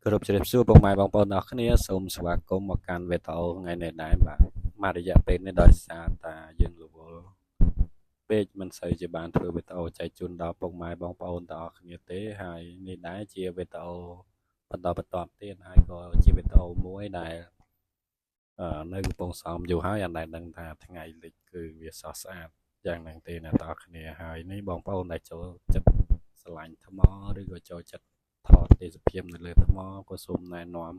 គ្រប់ជ្រាបសួរពុកម៉ែបងប្អូនអរគ្នាសូមស្វាគមន៍មកកាន់វីដេអូថ្ងៃនេះដែរបាទមករយៈពេលនេះដោយសារតាយើងរវល់ពេកមិនសូវជាបានធ្វើវីដេអូចែកជូនដល់ពុកម៉ែបងប្អូនទាំងអស់គ្នាទេហើយនេះដែរជាវីដេអូបន្តទៀតហើយក៏ជាវីដេអូមួយដែលនៅកំពង់សោមយូរហើយអត់ដែលដឹងថាថ្ងៃលិចគឺវាសោះស្អាតយ៉ាងហ្នឹងទេអ្នកទាំងអស់គ្នាហើយនេះបងប្អូនដែលចូលចិត្តស្រឡាញ់ថ្មឬក៏ចូលចិត្តថតទេសភាពនៅលើថ្មក៏សូមណែនាំ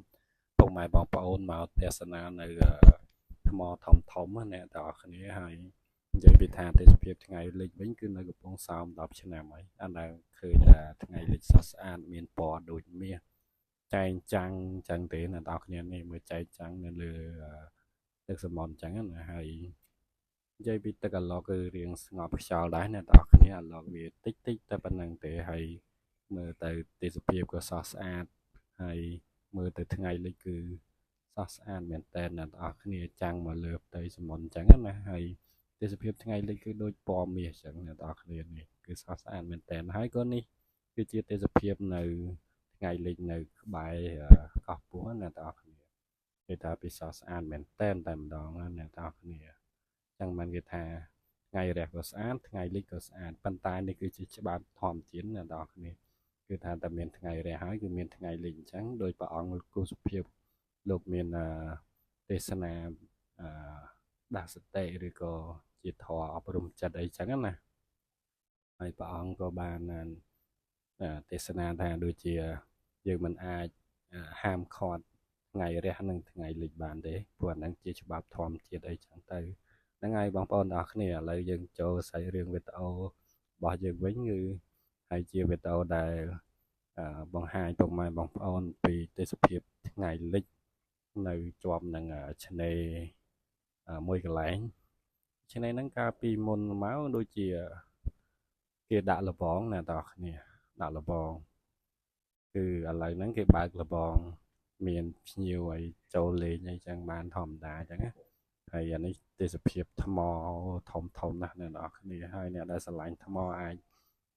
ពុកម៉ែបងប្អូនមកទស្សនានៅថ្មធំអ្នកទាំងអស់គ្នាហើយនិយាយពីថាទេសភាពថ្ងៃលិចវិញគឺនៅកំពង់សោម10ឆ្នាំហើយអត់ដែលឃើញថាថ្ងៃលិចសោះស្អាតមានពណ៌ដូចមាសចែងចាំងចឹងទេអ្នកទាំងអស់គ្នានេះមើលចែងចាំងនៅលើទឹកសមុទ្រចឹងណាហើយនិយាយពីទឹកអាឡុកគឺរៀងស្ងប់ខ្យល់ដែរអ្នកទាំងអស់គ្នាអាឡុកវាតិចតែប៉ុណ្្នឹងទេហើយមើលទៅទេសភាពក៏សោះស្អាតហើយមើលទៅថ្ងៃលិចគឺសោះស្អាតមែនតើអ្នកទាំងអស់គ្នាចាំងមកលើផ្ទៃសមុទ្រចឹងណាហើយទេសភាពថ្ងៃលិចគឺដូចពណ៌មាសចឹងអ្នកទាំងអស់គ្នានេះគឺសោះស្អាតមែនតើហើយក៏នេះគឺជាទេសភាពនៅថ្ងៃលិចនៅក្បែរកោះពោះអ្នកទាំងអស់គ្នាគេថាពិសោធន៍ស្អាតមែនតែម្ដងអ្នកទាំងអស់គ្នាចឹងមិនគេថាថ្ងៃរះក៏ស្អាតថ្ងៃលិចក៏ស្អាតប៉ុន្តែនេះគឺជាច្បាប់ធម្មជាតិអ្នកទាំងអស់គ្នាគឺថាតែមានថ្ងៃរះហើយគឺមានថ្ងៃលិចអញ្ចឹងដោយព្រះអង្គលោកគូសុភាពលោកមានទេសនាដាស់សតិឬក៏ជាធម៌អប់រំចិត្តអីចឹងណាហើយព្រះអង្គក៏បានទេសនាថាដូចជាយើងមិនអាចហាមឃាត់ថ្ងៃរះនិងថ្ងៃលិចបានទេព្រោះអាហ្នឹងជាច្បាប់ធម្មជាតិអីចឹងទៅហ្នឹងហើយបងប្អូនទាំងអស់គ្នាឥឡូវយើងចូលសាច់រឿងវីដេអូរបស់យើងវិញគឺហើយជាវីដេអូដែលបង្ហាញពុកម៉ែបងប្អូនពីទេសភាពថ្ងៃលិចនៅជាប់នឹងឆ្នេរមួយកន្លែងឆ្នេរហ្នឹងកាលពីមុនមកដូចជាគេដាក់លបងណាបងប្អូនគ្នាដាក់លបងគឺឥឡូវហ្នឹងគេបើកលបងមានភ្ញៀវឲ្យចូលលេងអីចឹងបានធម្មតាចឹងណាហើយអានេះទេសភាពថ្មធំណាស់អ្នកនរគ្នាហើយអ្នកដែលស្រឡាញ់ថ្មអាច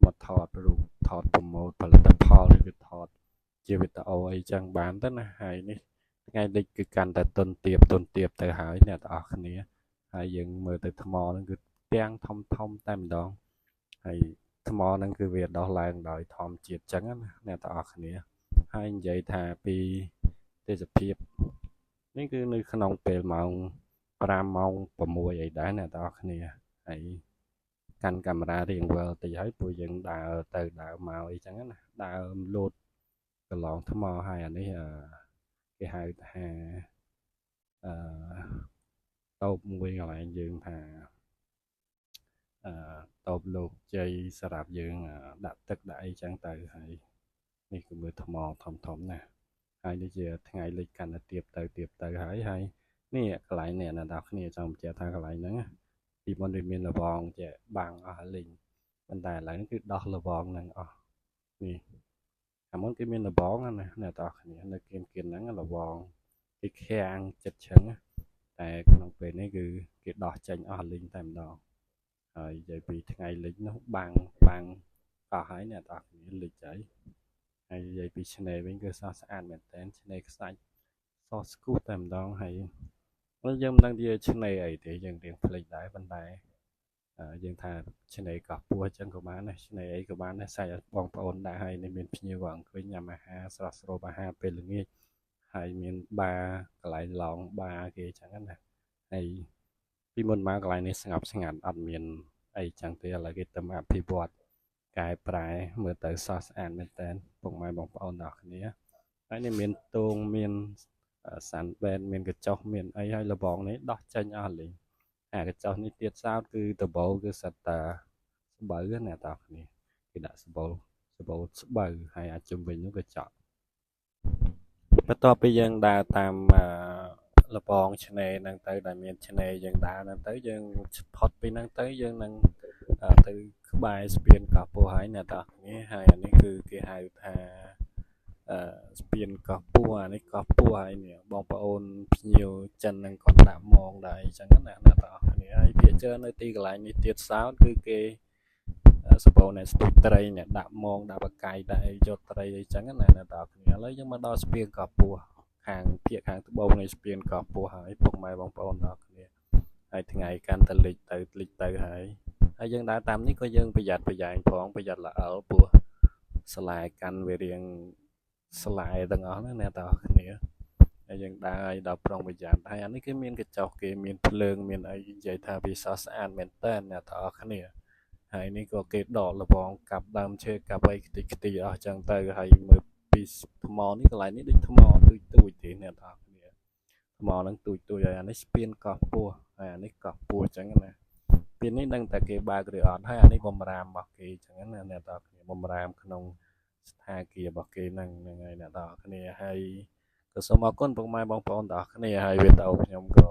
មកថតរូបថតប្រម៉ូទផលិតផលឬក៏ថតជាវីដេអូអីចឹងបានទៅណាហើយនេះថ្ងៃលិចគឺកាន់តែទុនទាបទៅហើយអ្នកទាំងអស់គ្នាហើយយើងមើលទៅថ្មហ្នឹងគឺទាំងធំតែម្ដងហើយថ្មហ្នឹងគឺវាដោះឡើងដោយធម្មជាតិចឹងណាអ្នកទាំងអស់គ្នាហើយនិយាយថាពីទេសភាពនេះគឺនៅក្នុងពេលម៉ោង5ម៉ោង6អីដែរអ្នកទាំងអស់គ្នាហើយកាន់កាមេរ៉ារៀងវិលតិចហើយពួកយើងដើរទៅដើរមកអីចឹងណាដើរលោតកន្លងថ្មហើយអានេះគេហៅថាតូបមួយកន្លែងយើងថាតូបលោកជ័យសម្រាប់យើងដាក់ទឹកដាក់អីចឹងទៅហើយនេះគឺមើលថ្មធំណាស់ហើយនេះជាថ្ងៃលិចកាន់តែទៀបទៅហើយនេះកន្លែងនេះអ្នកនរគ្នាចង់បញ្ជាក់ថាកន្លែងហ្នឹងពីមុនវាមានលបងចេះបាំងអស់លិញប៉ុន្តែឥឡូវនេះគឺដោះលបងហ្នឹងអស់នេះអាមុនគេមានលបងណាអ្នកនរគ្នានៅគៀនហ្នឹងលបងគេខាំងចិត្តចឹងតែក្នុងពេលនេះគឺគេដោះចេញអស់លិញតែម្ដងហើយនិយាយពីថ្ងៃលិចនោះបាំងអស់ហើយអ្នកនរគ្នាលិចហើយនិយាយពីឆ្នេរវិញគឺសោះស្អាតមែនតើឆ្នេរខ្សាច់សស្គូសតែម្ដងហើយយើងមិនដឹងជាឆ្នេរអីទេយើងរៀងភ្លេចដែរប៉ុន្តែយើងថាឆ្នេរកោះពោះអញ្ចឹងក៏បានដែរឆ្នេរអីក៏បានដែរសាច់បងប្អូនដែរហើយនេះមានភ្ញៀវអង្គុយញ៉ាំអាហារស្រស់ស្រូបអាហារពេលល្ងាចហើយមានបារកន្លែងឡោងបារគេអញ្ចឹងណាហើយពីមុនមកកន្លែងនេះស្ងប់ស្ងាត់អត់មានអីចឹងទេឥឡូវគេទៅអភិវឌ្ឍកែប្រែមើលទៅសោះស្អាតមែនតើពុកម៉ែបងប្អូនទាំងគ្នាហើយនេះមានតួងមានសាន់បេនមានកញ្ចុះមានអីហើយលបងនេះដោះចេញអស់លេងអាកញ្ចុះនេះទៀតសោតគឺដបូលគឺសិតតាស្បូវណាបងប្អូនគេដាក់ស្បូវស្បូវហើយអាចជុំវិញនោះក៏ចក់បន្ទាប់ពីយើងដើរតាមលបងឆ្នេរហ្នឹងទៅដែលមានឆ្នេរយើងដើរហ្នឹងទៅយើងផុតពីហ្នឹងទៅយើងនឹងទៅក្បែរស្ពានកោះពោះហើយអ្នកទាំងគ្នាហើយអានេះគឺគេហៅថាស្ពានកោះពោះអានេះកោះពោះហើយនេះបងប្អូនភ្ញៀវចិនហ្នឹងគាត់ដាក់មងដែរអញ្ចឹងណាអ្នកទាំងគ្នាហើយវាជឿនៅទីកន្លែងនេះទៀតសោតគឺគេ សបោណែស្ទូចត្រីណែដាក់មងដាក់បកាយដាក់អីយកត្រីអីចឹងណាអ្នកទាំងអស់គ្នាឥឡូវយើងមកដល់ស្ពានកោះពស់ខាងភាគខាងត្បូងនៃស្ពានកោះពស់ហើយពុកម៉ែបងប្អូនទាំងអស់គ្នាហើយថ្ងៃកាន់តែលិចទៅហើយយើងដើរតាមនេះក៏យើងប្រយ័ត្នប្រយែងផងប្រយ័ត្នល្អលពោះស្លែកាន់វារៀងស្លែទាំងអស់ណាអ្នកទាំងអស់គ្នាហើយយើងដើរឲ្យដល់ប្រុងប្រយ័ត្នហើយអានេះគឺមានកញ្ចក់គេមានភ្លើងមានអីនិយាយថាវាសស្អាតមែនតើអ្នកទាំងអស់គ្នាហើយនេះក៏គេដកលបងកាប់ដើមឈើកាប់អីខ្ទេចខ្ទីអស់ចឹងទៅហើយមើលពីថ្មនេះកន្លែងនេះដូចថ្មទូចទេអ្នកទាំងអស់គ្នាថ្មហ្នឹងទូចហើយអានេះស្ពានកោះពស់ហើយអានេះកោះពស់ចឹងណាពេលនេះនឹងតែគេបើកឬអត់ហើយអានេះបំរាមរបស់គេចឹងណាអ្នកទាំងអស់គ្នាបំរាមក្នុងស្ថានភាពរបស់គេហ្នឹងហើយអ្នកទាំងអស់គ្នាហើយក៏សូមអរគុណពុកម៉ែបងប្អូនទាំងអស់គ្នាហើយវីដេអូខ្ញុំក៏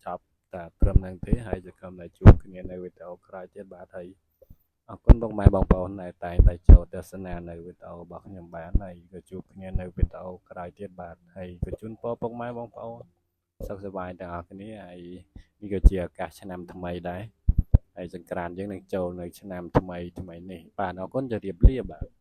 ចប់តែត្រឹមហ្នឹងទេហើយจะកំតែជួបគ្នានៅវីដេអូក្រោយទៀតបាទហើយអរគុណពុកម៉ែបងប្អូនដែលតែងតែចូលទស្សនានៅវីដេអូរបស់ខ្ញុំបាទហើយក៏ជួបគ្នានៅវីដេអូក្រោយទៀតបាទហើយក៏ជូនពរពុកម៉ែបងប្អូនសុខសប្បាយទាំងអស់គ្នាហើយនេះក៏ជាឱកាសឆ្នាំថ្មីដែរហើយសង្ក្រាន្តយើងនឹងចូលនៅឆ្នាំថ្មីនេះបាទអរគុណជម្រាបលាបាទ